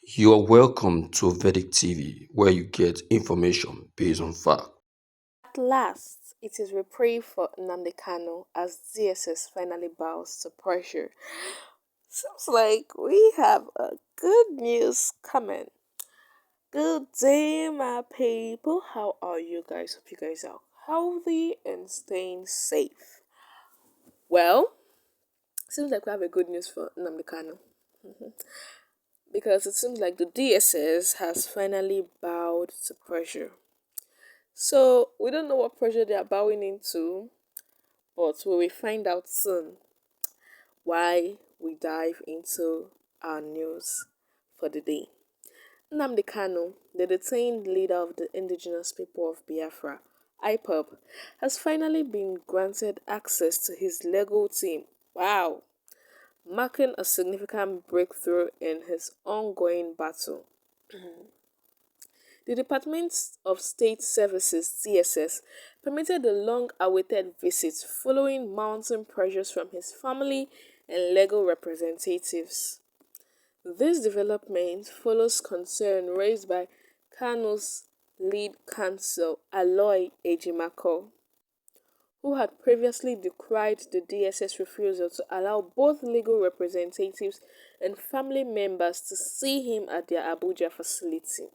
You are welcome to Vedic TV, where you get information based on fact. At last, it is reprieve for Nnamdi Kanu as DSS finally bows to pressure. Seems like we have a good news coming. Good day, my people. How are you guys? Hope you guys are healthy and staying safe. Well, seems like we have a good news for Nnamdi Kanu because it seems like the DSS has finally bowed to pressure. So we don't know what pressure they are bowing into, but we will find out soon why we dive into our news for the day. Nnamdi Kanu, the detained leader of the indigenous people of Biafra, IPOB, has finally been granted access to his legal team. Wow! Marking a significant breakthrough in his ongoing battle. The Department of State Services (DSS) permitted the long-awaited visit following mounting pressures from his family and legal representatives. This development follows concern raised by Kanu's lead counsel Aloy Ejimako, who had previously decried the DSS refusal to allow both legal representatives and family members to see him at their Abuja facility.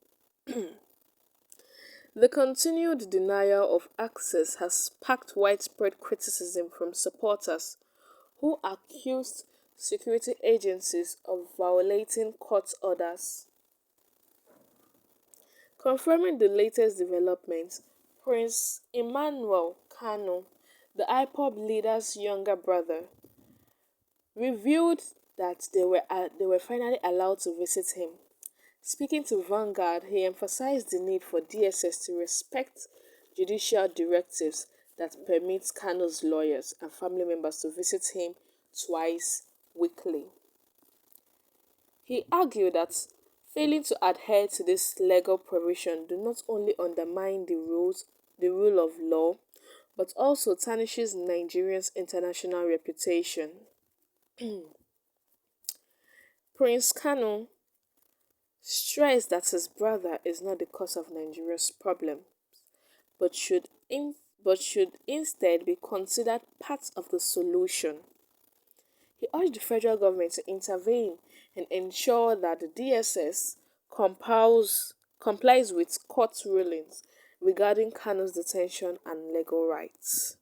The continued denial of access has sparked widespread criticism from supporters who accused security agencies of violating court orders. Confirming the latest developments, Prince Emmanuel Kanu, the IPOB leader's younger brother, revealed that they were finally allowed to visit him. Speaking to Vanguard, he emphasized the need for DSS to respect judicial directives that permit Kanu's lawyers and family members to visit him twice weekly. He argued that failing to adhere to this legal provision do not only undermine the rule of law, but also tarnishes Nigeria's international reputation. Prince Kanu stressed that his brother is not the cause of Nigeria's problem, but should instead be considered part of the solution. He urged the federal government to intervene and ensure that the DSS complies with court rulings regarding Kanu's detention and legal rights.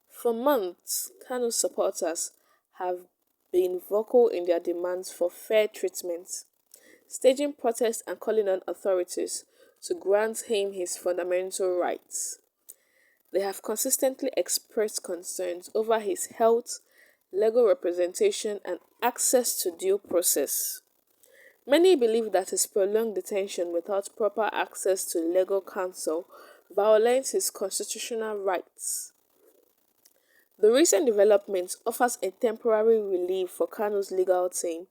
For months, Kanu's supporters have been vocal in their demands for fair treatment, staging protests and calling on authorities to grant him his fundamental rights. They have consistently expressed concerns over his health, legal representation, and access to due process. Many believe that his prolonged detention without proper access to legal counsel violates his constitutional rights. The recent development offers a temporary relief for Kanu's legal team,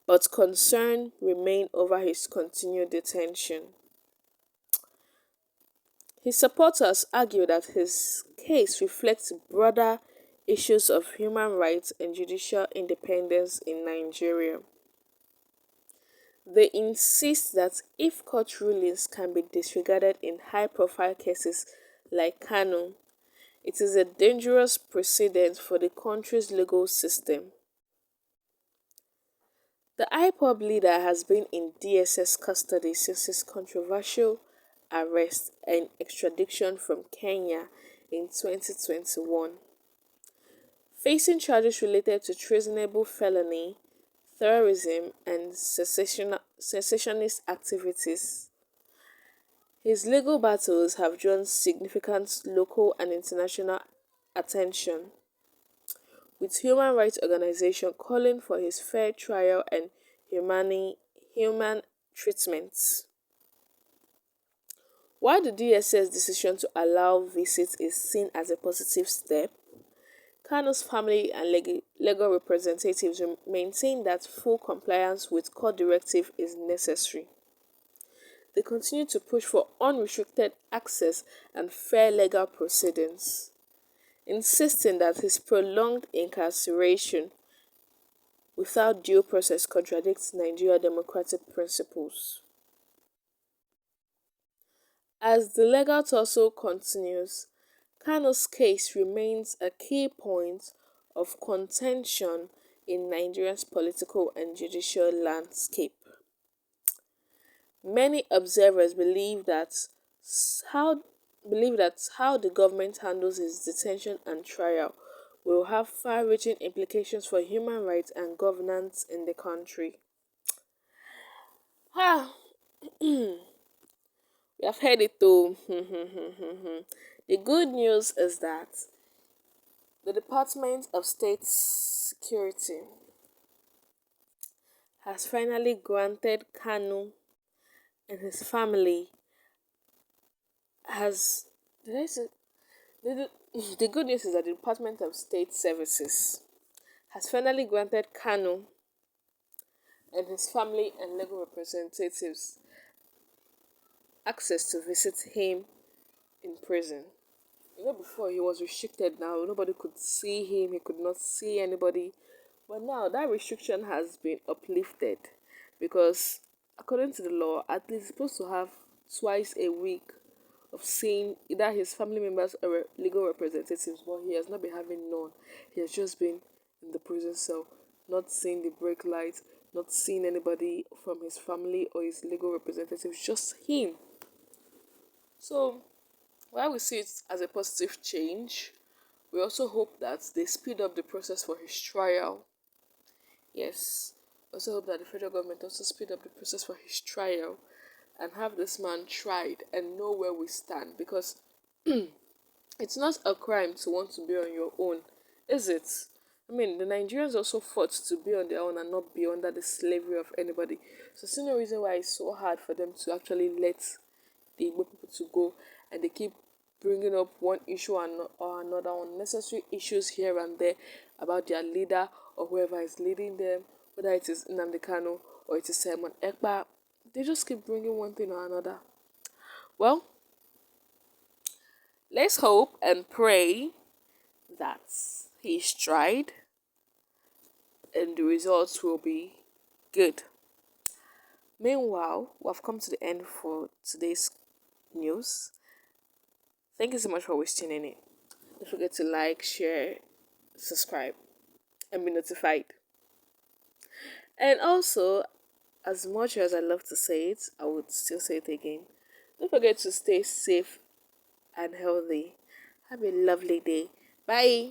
but concern remain over his continued detention. His supporters argue that his case reflects broader issues of human rights and judicial independence in Nigeria. They insist that if court rulings can be disregarded in high profile cases like Kanu, it is a dangerous precedent for the country's legal system. The IPOB leader has been in DSS custody since his controversial arrest and extradition from Kenya in 2021, facing charges related to treasonable felony, terrorism, and secessionist activities. His legal battles have drawn significant local and international attention, with human rights organizations calling for his fair trial and human treatment. While the DSS decision to allow visits is seen as a positive step, Kanu's family and legal representatives maintain that full compliance with court directive is necessary. They continue to push for unrestricted access and fair legal proceedings, insisting that his prolonged incarceration without due process contradicts Nigeria democratic principles. As the legal tussle continues, Kanu's case remains a key point of contention in Nigeria's political and judicial landscape. Many observers how how the government handles his detention and trial will have far-reaching implications for human rights and governance in the country. Ah, we have heard it though. The good news is that the Department of State Security has finally granted Kanu and his family has did I say the good news is that the Department of State Services has finally granted Kanu and his family and legal representatives access to visit him in prison. You know, before he was restricted, now nobody could see him, he could not see anybody. But now that restriction has been uplifted because, according to the law, at least he's supposed to have twice a week of seeing either his family members or legal representatives, but he has not been having none. He has just been in the prison cell, not seeing the brake lights, not seeing anybody from his family or his legal representatives, just him. So while we see it as a positive change, we also hope that they speed up the process for his trial. Yes, I also hope that the federal government also speed up the process for his trial and have this man tried and know where we stand, because it's not a crime to want to be on your own, is it? I mean, the Nigerians also fought to be on their own and not be under the slavery of anybody. So, see no reason why it's so hard for them to actually let the Igbo people to go, and they keep bringing up one issue or another, unnecessary issues here and there about their leader or whoever is leading them, whether it is Nnamdi Kanu or it is Simon Ekpa. They just keep bringing one thing or another. Well, let's hope and pray that he's tried and the results will be good. Meanwhile, we have come to the end for today's news. Thank you so much for wasting in it. Don't forget to like, share, subscribe, and be notified. And also, as much as I love to say it, I would still say it again. Don't forget to stay safe and healthy. Have a lovely day. Bye.